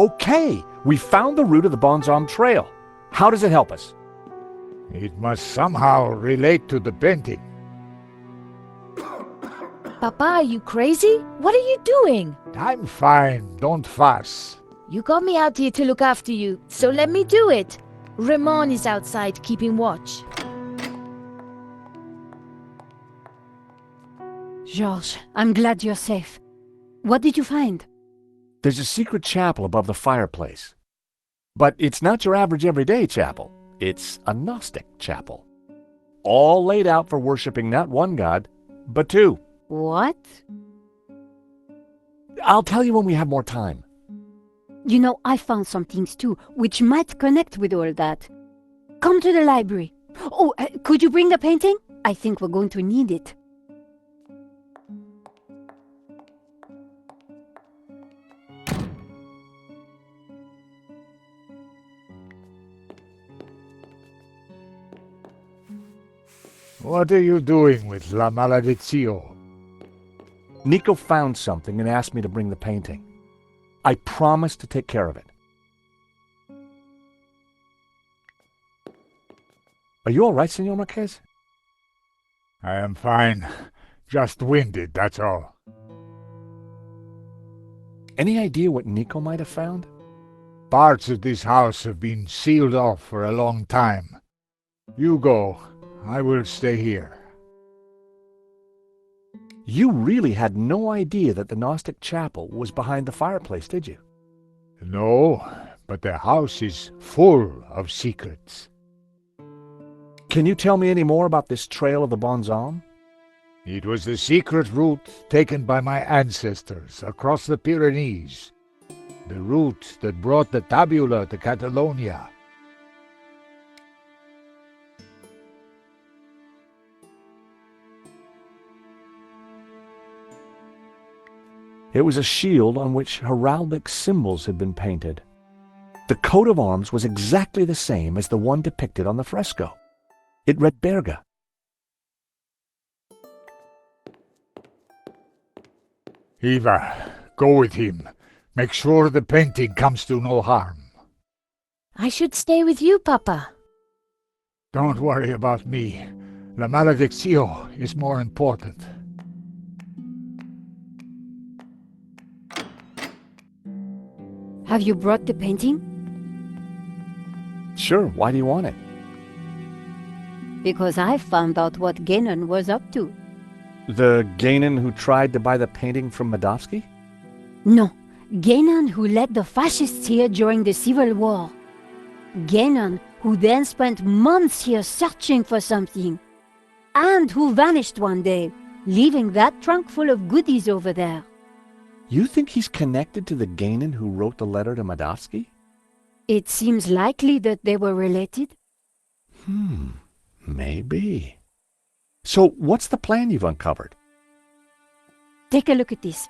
Okay, we found the route of the Bonzom Trail. How does it help us? It must somehow relate to the painting. Papa, are you crazy? What are you doing? I'm fine, don't fuss. You got me out here to look after you, so let me do it. Ramon is outside keeping watch. George, I'm glad you're safe. What did you find? There's a secret chapel above the fireplace. But it's not your average everyday chapel. It's a Gnostic chapel. All laid out for worshiping not one god, but two. What? I'll tell you when we have more time. You know, I found some things too, which might connect with all that. Come to the library. Oh, could you bring the painting? I think we're going to need it. What are you doing with La Maledizio? Nico found something and asked me to bring the painting. I promised to take care of it. Are you all right, Senor Marquez? I am fine. Just winded, that's all. Any idea what Nico might have found? Parts of this house have been sealed off for a long time. You go. I will stay here. You really had no idea that the Gnostic chapel was behind the fireplace, did you? No, but the house is full of secrets. Can you tell me any more about this trail of the Bonzom? It was the secret route taken by my ancestors across the Pyrenees. The route that brought the tabula to Catalonia. It was a shield on which heraldic symbols had been painted. The coat of arms was exactly the same as the one depicted on the fresco. It read Berga. Eva, go with him. Make sure the painting comes to no harm. I should stay with you, Papa. Don't worry about me. La Malediccio is more important. Have you brought the painting? Sure, why do you want it? Because I found out what Genon was up to. The Gainan who tried to buy the painting from Madovsky? No, Genon who led the fascists here during the Civil War. Genon who then spent months here searching for something. And who vanished one day, leaving that trunk full of goodies over there. You think he's connected to the Gainan who wrote the letter to Madovsky? It seems likely that they were related. Maybe. So what's the plan you've uncovered? Take a look at this.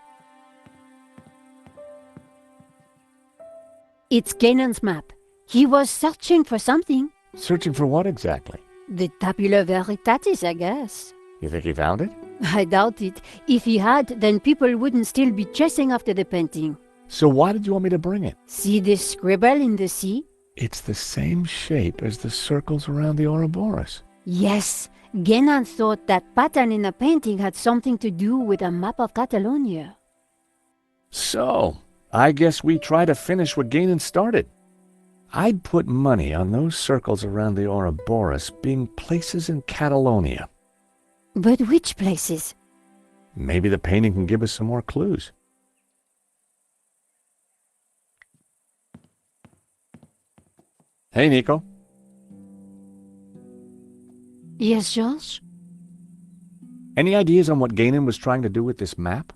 It's Ganon's map. He was searching for something. Searching for what exactly? The tabula veritatis, I guess. You think he found it? I doubt it. If he had, then people wouldn't still be chasing after the painting. So why did you want me to bring it? See this scribble in the sea? It's the same shape as the circles around the Ouroboros. Yes. Genon thought that pattern in the painting had something to do with a map of Catalonia. So, I guess we try to finish what Gainan started. I'd put money on those circles around the Ouroboros being places in Catalonia. But which places? Maybe the painting can give us some more clues. Hey, Nico. Yes, George? Any ideas on what Gainan was trying to do with this map?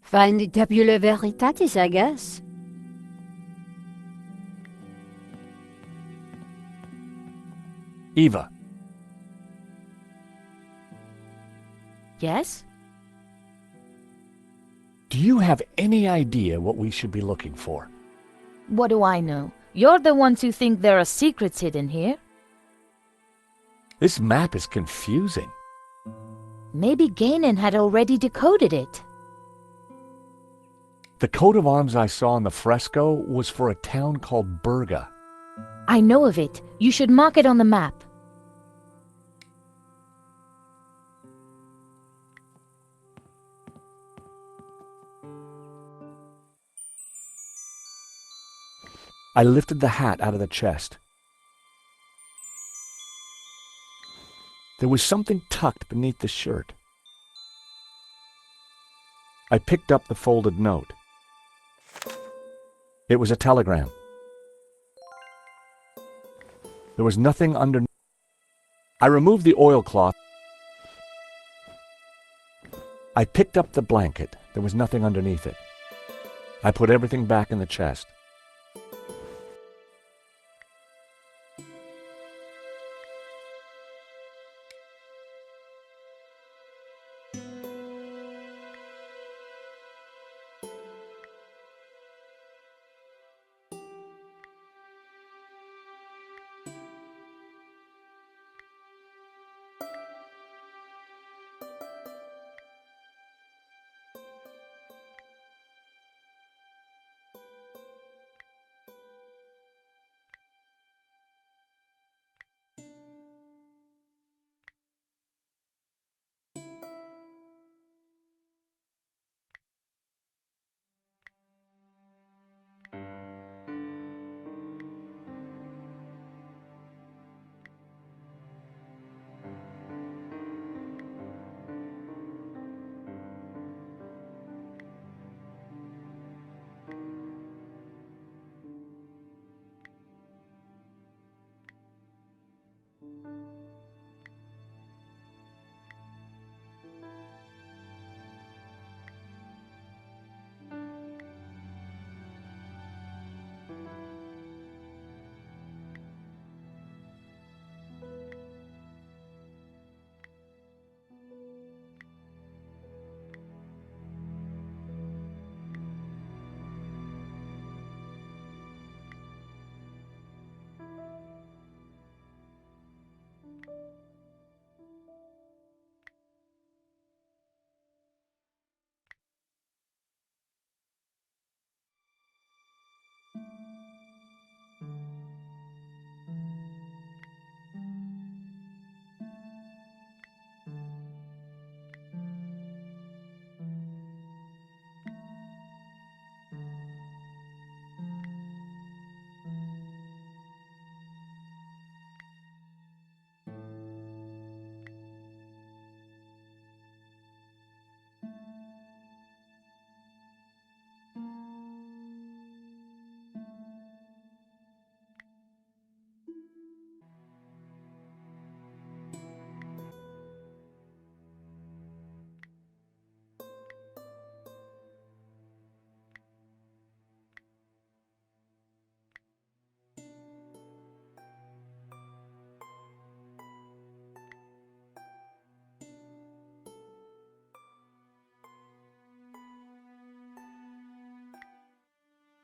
Find the tabula veritatis, I guess. Eva. Yes? Do you have any idea what we should be looking for? What do I know? You're the ones who think there are secrets hidden here. This map is confusing. Maybe Gainan had already decoded it. The coat of arms I saw on the fresco was for a town called Berga. I know of it. You should mark it on the map. I lifted the hat out of the chest. There was something tucked beneath the shirt. I picked up the folded note. It was a telegram. There was nothing underneath. I removed the oilcloth. I picked up the blanket. There was nothing underneath it. I put everything back in the chest.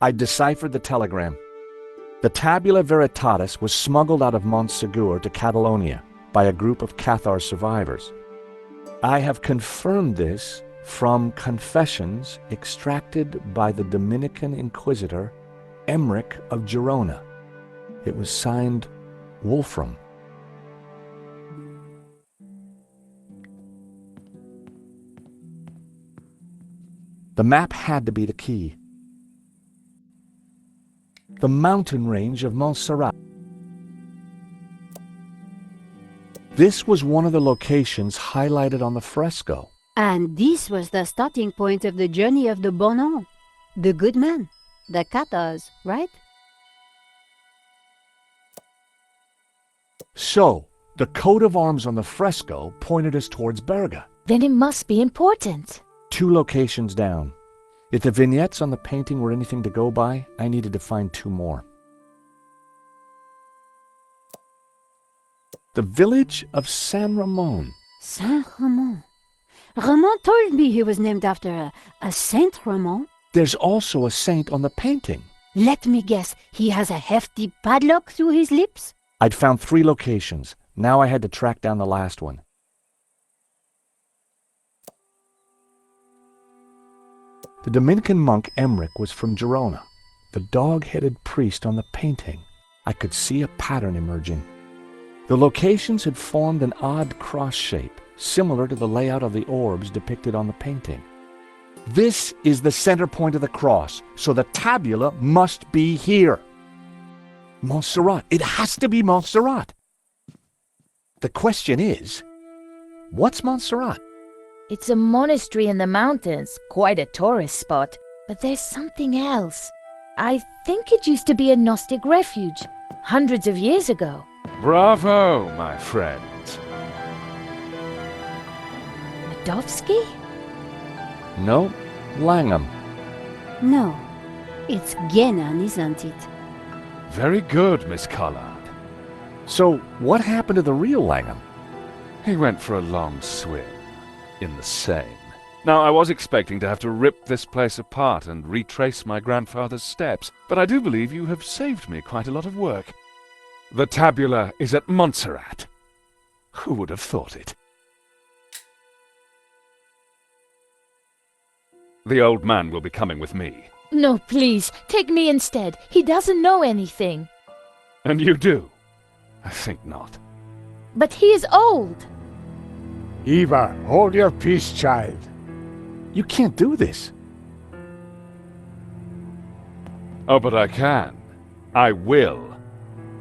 I deciphered the telegram. The Tabula Veritatis was smuggled out of Montsegur to Catalonia by a group of Cathar survivors. I have confirmed this from confessions extracted by the Dominican Inquisitor Emmerich of Girona. It was signed Wolfram. The map had to be the key. The mountain range of Montserrat. This was one of the locations highlighted on the fresco. And this was the starting point of the journey of the Bonan, the good man, the Cathars, right? So, the coat of arms on the fresco pointed us towards Berga. Then it must be important. 2 locations down. If the vignettes on the painting were anything to go by, I needed to find 2 more. The village of San Ramon. Saint Ramon. Ramon told me he was named after a Saint Ramon. There's also a saint on the painting. Let me guess, he has a hefty padlock through his lips? I'd found 3 locations. Now I had to track down the last one. The Dominican monk Emmerich was from Girona. The dog-headed priest on the painting. I could see a pattern emerging. The locations had formed an odd cross shape, similar to the layout of the orbs depicted on the painting. This is the center point of the cross, so the tabula must be here. Montserrat. It has to be Montserrat. The question is, what's Montserrat? It's a monastery in the mountains, quite a tourist spot. But there's something else. I think it used to be a Gnostic refuge, hundreds of years ago. Bravo, my friend. Medovsky? No, Langham. No, it's Genan, isn't it? Very good, Miss Collard. So, what happened to the real Langham? He went for a long swim in the Seine. Now, I was expecting to have to rip this place apart and retrace my grandfather's steps, but I do believe you have saved me quite a lot of work. The tabula is at Montserrat. Who would have thought it? The old man will be coming with me. No, please, take me instead. He doesn't know anything. And you do? I think not. But he is old. Eva, hold your peace, child. You can't do this. Oh, but I can. I will.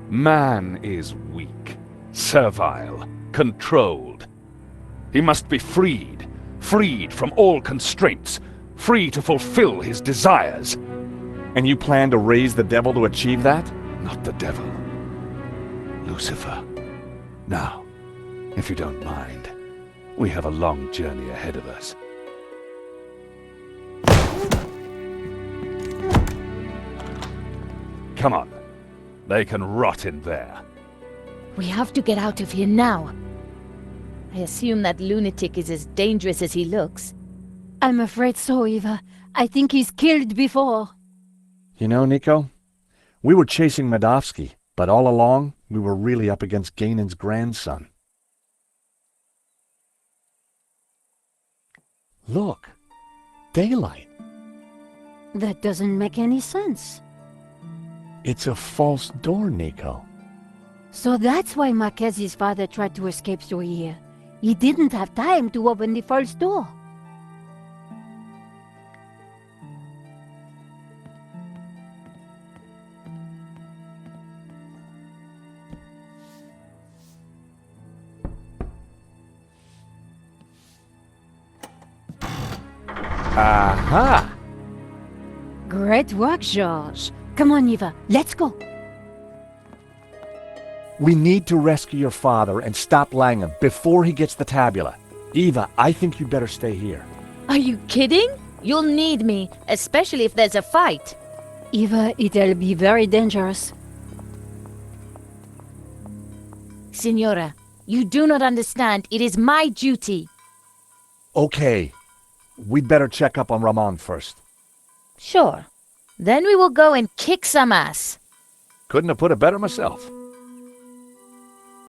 Man is weak, servile, controlled. He must be freed, freed from all constraints, free to fulfill his desires. And you plan to raise the devil to achieve that? Not the devil. Lucifer. Now, if you don't mind, we have a long journey ahead of us. Come on. They can rot in there. We have to get out of here now. I assume that lunatic is as dangerous as he looks. I'm afraid so, Eva. I think he's killed before. You know, Nico, we were chasing Medovsky, but all along, we were really up against Ganon's grandson. Look, daylight. That doesn't make any sense. It's a false door, Nico. So that's why Marquez's father tried to escape through here. He didn't have time to open the false door. Aha! Great work, George. Come on, Eva, let's go. We need to rescue your father and stop Langham before he gets the tabula. Eva, I think you better stay here. Are you kidding? You'll need me, especially if there's a fight. Eva, it'll be very dangerous. Signora, you do not understand. It is my duty. Okay. We'd better check up on Ramon first. Sure. Then we will go and kick some ass. Couldn't have put it better myself.